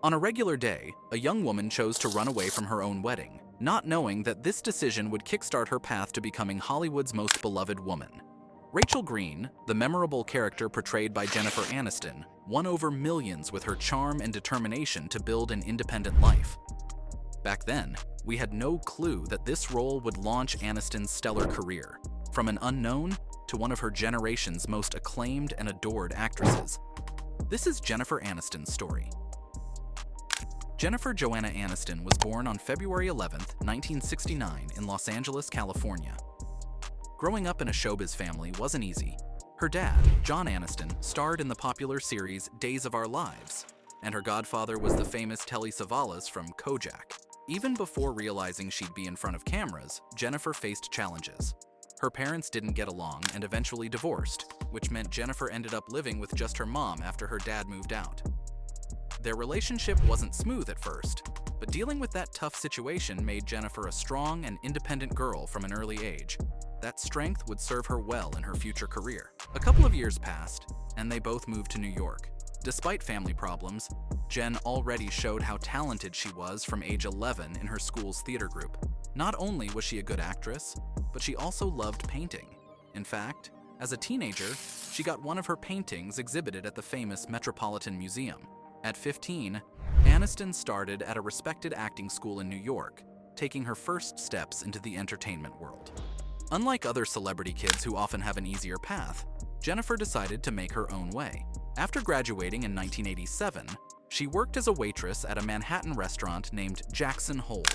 On a regular day, a young woman chose to run away from her own wedding, not knowing that this decision would kickstart her path to becoming Hollywood's most beloved woman. Rachel Green, the memorable character portrayed by Jennifer Aniston, won over millions with her charm and determination to build an independent life. Back then, we had no clue that this role would launch Aniston's stellar career, from an unknown to one of her generation's most acclaimed and adored actresses. This is Jennifer Aniston's story. Jennifer Joanna Aniston was born on February 11, 1969 in Los Angeles, California. Growing up in a showbiz family wasn't easy. Her dad, John Aniston, starred in the popular series Days of Our Lives, and her godfather was the famous Telly Savalas from Kojak. Even before realizing she'd be in front of cameras, Jennifer faced challenges. Her parents didn't get along and eventually divorced, which meant Jennifer ended up living with just her mom after her dad moved out. Their relationship wasn't smooth at first, but dealing with that tough situation made Jennifer a strong and independent girl from an early age. That strength would serve her well in her future career. A couple of years passed, and they both moved to New York. Despite family problems, Jen already showed how talented she was from age 11 in her school's theater group. Not only was she a good actress, but she also loved painting. In fact, as a teenager, she got one of her paintings exhibited at the famous Metropolitan Museum. At 15, Aniston started at a respected acting school in New York, taking her first steps into the entertainment world. Unlike other celebrity kids who often have an easier path, Jennifer decided to make her own way. After graduating in 1987, she worked as a waitress at a Manhattan restaurant named Jackson Hole,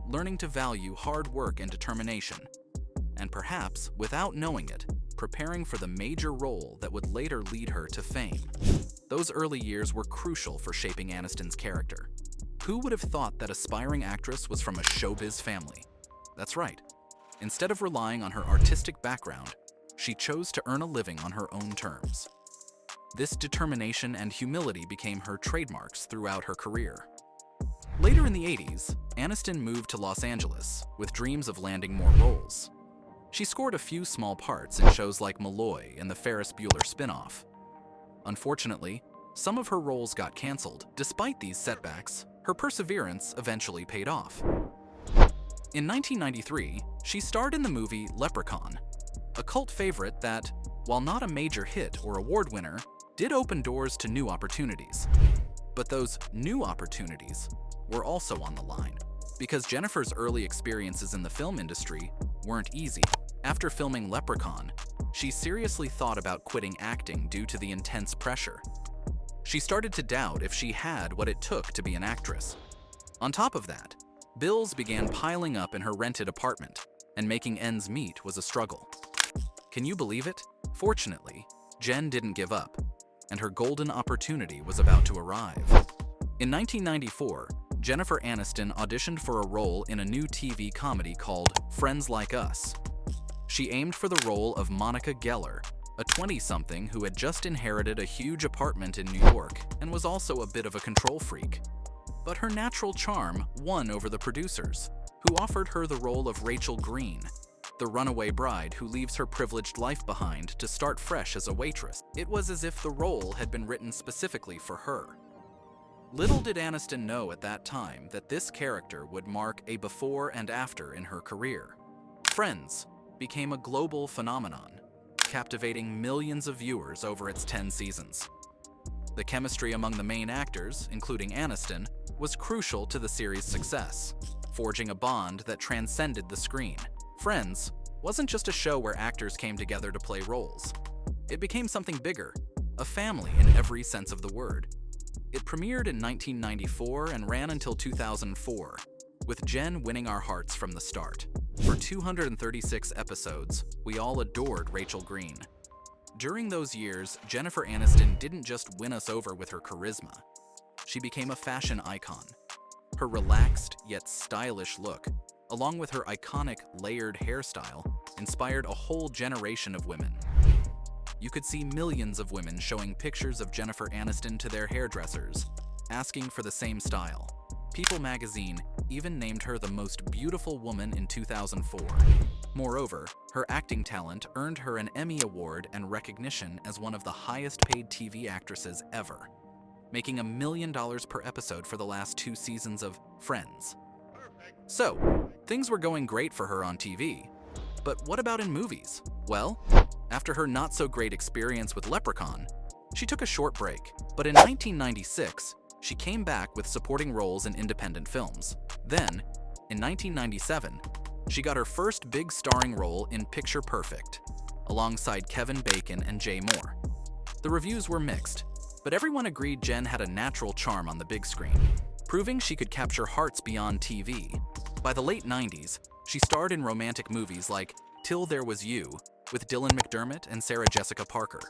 learning to value hard work and determination, and perhaps, without knowing it, preparing for the major role that would later lead her to fame. Those early years were crucial for shaping Aniston's character. Who would have thought that aspiring actress was from a showbiz family? That's right. Instead of relying on her artistic background, she chose to earn a living on her own terms. This determination and humility became her trademarks throughout her career. Later in the 80s, Aniston moved to Los Angeles with dreams of landing more roles. She scored a few small parts in shows like Malloy and the Ferris Bueller spin-off. Unfortunately, some of her roles got canceled. Despite these setbacks, her perseverance eventually paid off. In 1993, she starred in the movie Leprechaun, a cult favorite that, while not a major hit or award winner, did open doors to new opportunities. But those new opportunities were also on the line, because Jennifer's early experiences in the film industry weren't easy. After filming Leprechaun, she seriously thought about quitting acting due to the intense pressure. She started to doubt if she had what it took to be an actress. On top of that, bills began piling up in her rented apartment, and making ends meet was a struggle. Can you believe it? Fortunately, Jen didn't give up, and her golden opportunity was about to arrive. In 1994, Jennifer Aniston auditioned for a role in a new TV comedy called Friends Like Us. She aimed for the role of Monica Geller, a 20-something who had just inherited a huge apartment in New York and was also a bit of a control freak. But her natural charm won over the producers, who offered her the role of Rachel Green, the runaway bride who leaves her privileged life behind to start fresh as a waitress. It was as if the role had been written specifically for her. Little did Aniston know at that time that this character would mark a before and after in her career. Friends became a global phenomenon, captivating millions of viewers over its 10 seasons. The chemistry among the main actors, including Aniston, was crucial to the series' success, forging a bond that transcended the screen. Friends wasn't just a show where actors came together to play roles. It became something bigger, a family in every sense of the word. It premiered in 1994 and ran until 2004, with Jen winning our hearts from the start. For 236 episodes, we all adored Rachel Green. During those years, Jennifer Aniston didn't just win us over with her charisma. She became a fashion icon. Her relaxed yet stylish look, along with her iconic layered hairstyle, inspired a whole generation of women. You could see millions of women showing pictures of Jennifer Aniston to their hairdressers, asking for the same style. People magazine even named her the most beautiful woman in 2004. Moreover, her acting talent earned her an Emmy Award and recognition as one of the highest-paid TV actresses ever. making $1 million per episode for the last 2 seasons of Friends. So, things were going great for her on TV. But what about in movies? Well, after her not-so-great experience with Leprechaun, she took a short break. But in 1996, she came back with supporting roles in independent films. Then, in 1997, she got her first big starring role in Picture Perfect, alongside Kevin Bacon and Jay Moore. The reviews were mixed, but everyone agreed Jen had a natural charm on the big screen, proving she could capture hearts beyond TV. By the late 90s, she starred in romantic movies like Till There Was You with Dylan McDermott and Sarah Jessica Parker.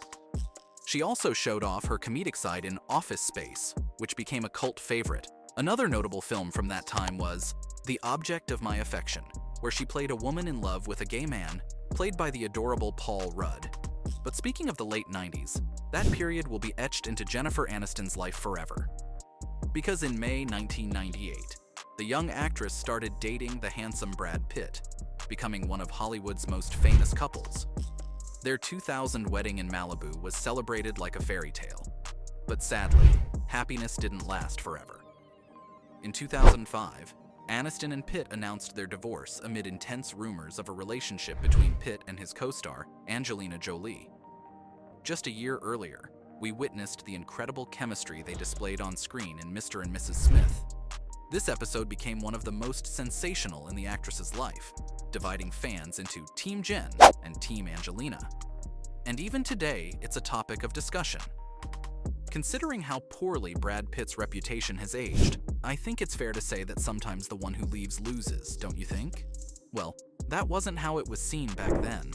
She also showed off her comedic side in Office Space, which became a cult favorite. Another notable film from that time was The Object of My Affection, where she played a woman in love with a gay man, played by the adorable Paul Rudd. But speaking of the late 90s, that period will be etched into Jennifer Aniston's life forever. Because in May 1998, the young actress started dating the handsome Brad Pitt, becoming one of Hollywood's most famous couples. Their 2000 wedding in Malibu was celebrated like a fairy tale. But sadly, happiness didn't last forever. In 2005, Aniston and Pitt announced their divorce amid intense rumors of a relationship between Pitt and his co-star, Angelina Jolie. Just a year earlier, we witnessed the incredible chemistry they displayed on screen in Mr. and Mrs. Smith. This episode became one of the most sensational in the actress's life, dividing fans into Team Jen and Team Angelina. And even today, it's a topic of discussion. Considering how poorly Brad Pitt's reputation has aged, I think it's fair to say that sometimes the one who leaves loses, don't you think? Well, that wasn't how it was seen back then.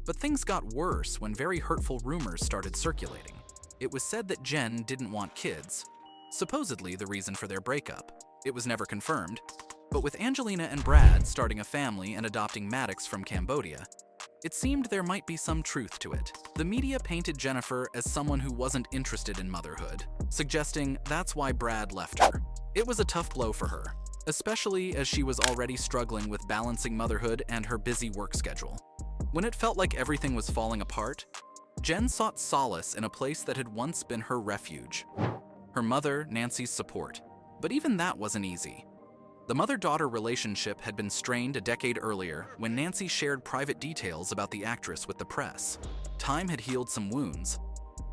But things got worse when very hurtful rumors started circulating. It was said that Jen didn't want kids, supposedly the reason for their breakup. It was never confirmed, but with Angelina and Brad starting a family and adopting Maddox from Cambodia, it seemed there might be some truth to it. The media painted Jennifer as someone who wasn't interested in motherhood, suggesting that's why Brad left her. It was a tough blow for her, especially as she was already struggling with balancing motherhood and her busy work schedule. When it felt like everything was falling apart, Jen sought solace in a place that had once been her refuge: her mother, Nancy's support. But even that wasn't easy. The mother-daughter relationship had been strained a decade earlier when Nancy shared private details about the actress with the press. Time had healed some wounds,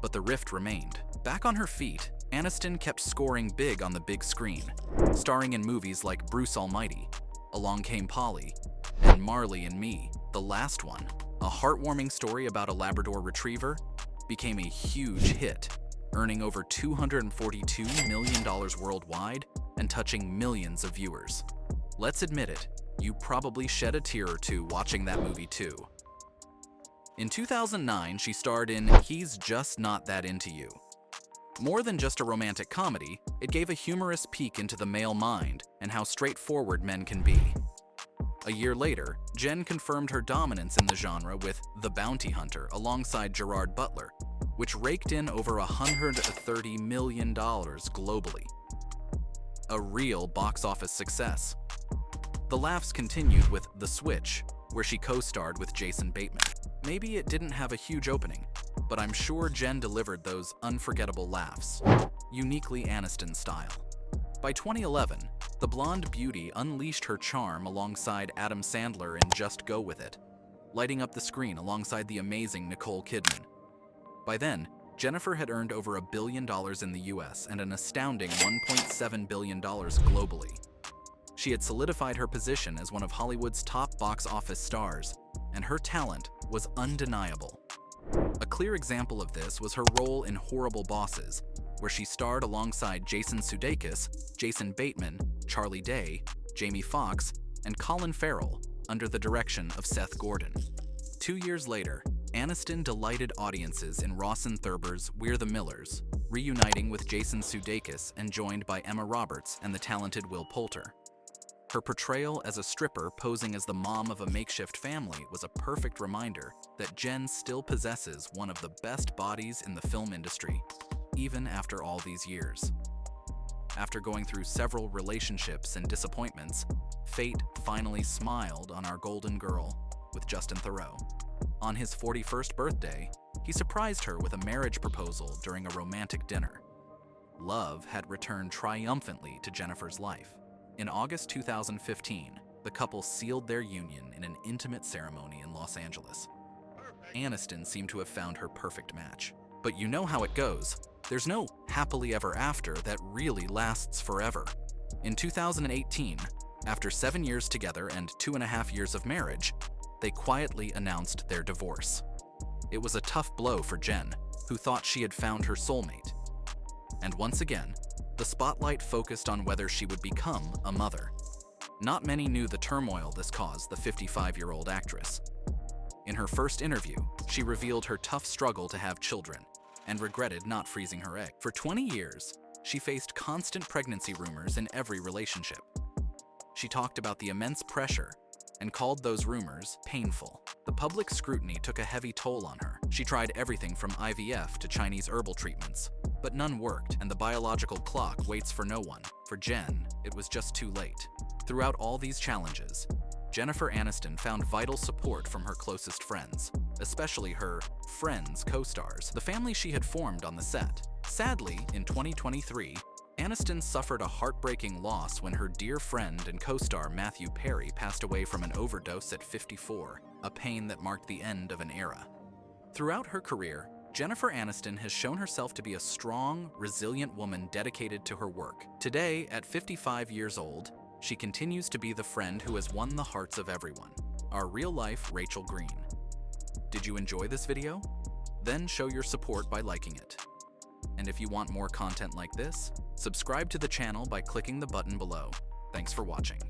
but the rift remained. Back on her feet, Aniston kept scoring big on the big screen, starring in movies like Bruce Almighty, Along Came Polly, and Marley and Me. The last one, a heartwarming story about a Labrador retriever, became a huge hit, earning over $242 million worldwide and touching millions of viewers. Let's admit it, you probably shed a tear or two watching that movie too. In 2009, she starred in He's Just Not That Into You. More than just a romantic comedy, it gave a humorous peek into the male mind and how straightforward men can be. A year later, Jen confirmed her dominance in the genre with The Bounty Hunter alongside Gerard Butler, which raked in over $130 million globally. A real box office success. The laughs continued with The Switch, where she co-starred with Jason Bateman. Maybe it didn't have a huge opening, but I'm sure Jen delivered those unforgettable laughs, uniquely Aniston style. By 2011, the blonde beauty unleashed her charm alongside Adam Sandler in Just Go With It, lighting up the screen alongside the amazing Nicole Kidman. By then, Jennifer had earned over $1 billion in the US and an astounding $1.7 billion globally. She had solidified her position as one of Hollywood's top box office stars, and her talent was undeniable. A clear example of this was her role in Horrible Bosses, where she starred alongside Jason Sudeikis, Jason Bateman, Charlie Day, Jamie Foxx, and Colin Farrell under the direction of Seth Gordon. 2 years later, Aniston delighted audiences in Rawson Thurber's We're the Millers, reuniting with Jason Sudeikis and joined by Emma Roberts and the talented Will Poulter. Her portrayal as a stripper posing as the mom of a makeshift family was a perfect reminder that Jen still possesses one of the best bodies in the film industry, even after all these years. After going through several relationships and disappointments, fate finally smiled on our golden girl with Justin Theroux. On his 41st birthday, he surprised her with a marriage proposal during a romantic dinner. love had returned triumphantly to Jennifer's life. In August 2015, the couple sealed their union in an intimate ceremony in Los Angeles. Aniston seemed to have found her perfect match. But you know how it goes. There's no happily ever after that really lasts forever. In 2018, after 7 years together and 2.5 years of marriage, they quietly announced their divorce. It was a tough blow for Jen, who thought she had found her soulmate. And once again, the spotlight focused on whether she would become a mother. Not many knew the turmoil this caused the 55-year-old actress. In her first interview, she revealed her tough struggle to have children and regretted not freezing her egg. For 20 years, she faced constant pregnancy rumors in every relationship. She talked about the immense pressure and called those rumors painful. The public scrutiny took a heavy toll on her. She tried everything from IVF to Chinese herbal treatments, but none worked, and the biological clock waits for no one. For Jen, it was just too late. Throughout all these challenges, Jennifer Aniston found vital support from her closest friends, especially her Friends co-stars, the family she had formed on the set. Sadly, in 2023, Aniston suffered a heartbreaking loss when her dear friend and co-star Matthew Perry passed away from an overdose at 54, a pain that marked the end of an era. Throughout her career, Jennifer Aniston has shown herself to be a strong, resilient woman dedicated to her work. Today, at 55 years old, she continues to be the friend who has won the hearts of everyone, our real-life Rachel Green. Did you enjoy this video? Then show your support by liking it. And if you want more content like this, subscribe to the channel by clicking the button below. Thanks for watching.